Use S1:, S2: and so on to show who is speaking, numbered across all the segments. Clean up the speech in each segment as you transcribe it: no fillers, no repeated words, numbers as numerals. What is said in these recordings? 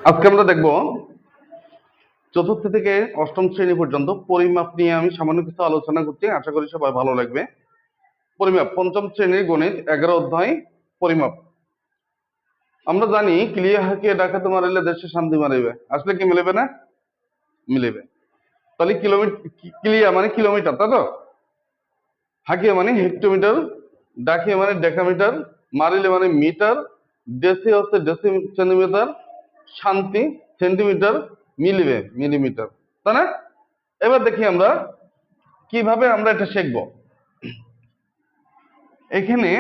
S1: আজকে আমরা দেখব চতুর্থ থেকে অষ্টম শ্রেণী পর্যন্ত পরিমাপ নিয়ে আমি সামান্য কিছু আলোচনা করছি। আশা করি সবাই ভালো লাগবে। পরিমাপ পঞ্চম শ্রেণীর গণিত 11 অধ্যায় পরিমাপ। আমরা জানি ক্লিয়া হাঁকিয়ে ডাকাতে মারিলে দেশে শান্তি মারিবে, আসলে কি মিলবে না? মিলবে। তাহলে কিলোমিটার, ক্লিয়া মানে কিলোমিটার, তাই তো? হাঁকিয়ে মানে হেক্টোমিটার, ডাকিয়ে মানে ডেকামিটার, মারিলে মানে মিটার, ডেসি হচ্ছে ডেসি সেন্টিমিটার, শান্তি সেন্টিমিটার, মিলিবে মিলিমিটার, তাই না? এবার দেখি আমরা কিভাবে আমরা এটা শিখব। এখানে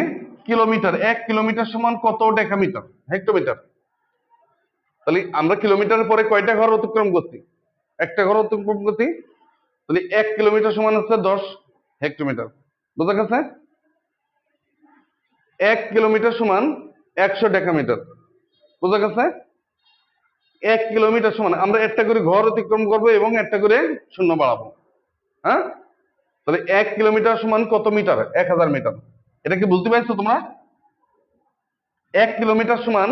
S1: কিলোমিটার, 1 কিলোমিটার সমান কত ডেকামিটার? হেক্টোমিটার। তাহলে আমরা কিলোমিটারের পরে কয়টা ঘর অতিক্রম করছি? একটা ঘর অতিক্রম করছি। তাহলে 1 কিলোমিটার সমান হচ্ছে 10 হেক্টোমিটার। বোঝা গেছে? 1 কিলোমিটার সমান 100 ডেকামিটার। বোঝা গেছে? 1 কিলোমিটার সমান আমরা একটা করে ঘর অতিক্রম করব এবং একটা করে শূন্য বাড়াবো। হ্যাঁ, তাহলে 1 কিলোমিটার সমান কত মিটার? 1000 মিটার। এটা কি বুঝতে পারছো তোমরা? 1 কিলোমিটার সমান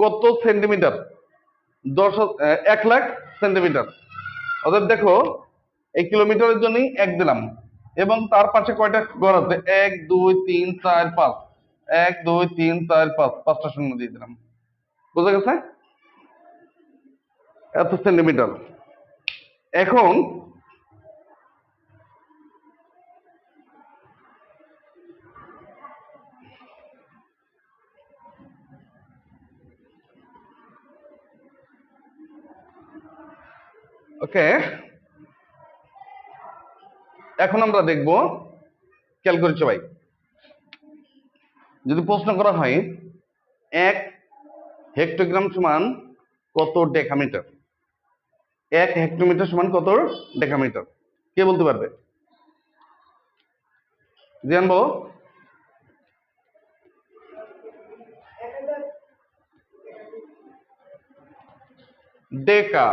S1: কত সেন্টিমিটার? 1 লাখ সেন্টিমিটার। অর্থাৎ দেখো, এই কিলোমিটারের জন্যই 1 দিলাম এবং তার পাশে কয়টা ঘর আছে? 1 2 3 4 5, 1 2 3 4 5, 5টা শূন্য দিয়ে দিলাম। বুঝা গেছে? এত সেন্টিমিটার। এখন ওকে, এখন আমরা দেখব, খেয়াল করি সবাই, যদি প্রশ্ন করা হয় 1 হেক্টোগ্রাম সমান কত ডেকামিটার, 1 হেক্টোমিটার সমান কত ডেকামিটার, কে বলতে পারবে? জানবো? ডেকা,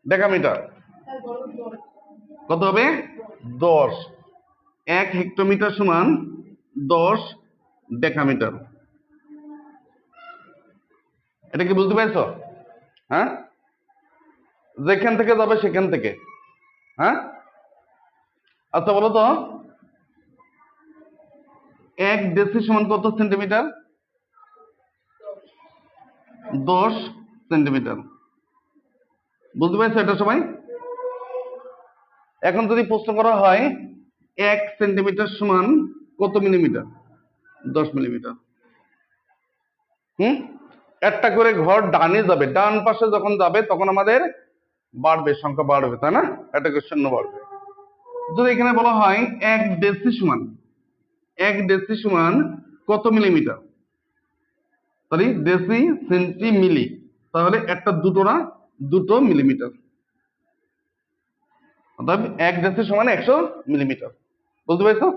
S1: ডেকামিটার কত হবে? 10। 1 হেক্টোমিটার সমান 10 ডেকামিটার। এটা কি বুঝতে পেরেছো? হ্যাঁ, যেখান থেকে যাবে সেখান থেকে। হ্যাঁ, আচ্ছা বলো তো, 1 ডেসি সমান কত সেন্টিমিটার? 10 সেন্টিমিটার। বুঝতে পেরেছো এটা সবাই? এখন যদি প্রশ্ন করা হয় 1 সেন্টিমিটার সমান কত মিলিমিটার? 10 মিলিমিটার। একটা করে ঘর ডানে যাবে, ডান পাশে যখন যাবে তখন আমাদের বাড়বে, সংখ্যা বাড়বে, তাই না? একটা করে শূন্য বাড়বে। যদি এখানে বলা হয় 1 ডেসি সমান, 1 ডেসি সমান কত মিলিমিটার? তাহলে ডেসি সেন্টি মিলি, তাহলে একটা দুটো না, দুটো মিলিমিটার। অর্থাৎ 1 ডেসি সমান 100 মিলিমিটার। বুঝতে পেরেছো?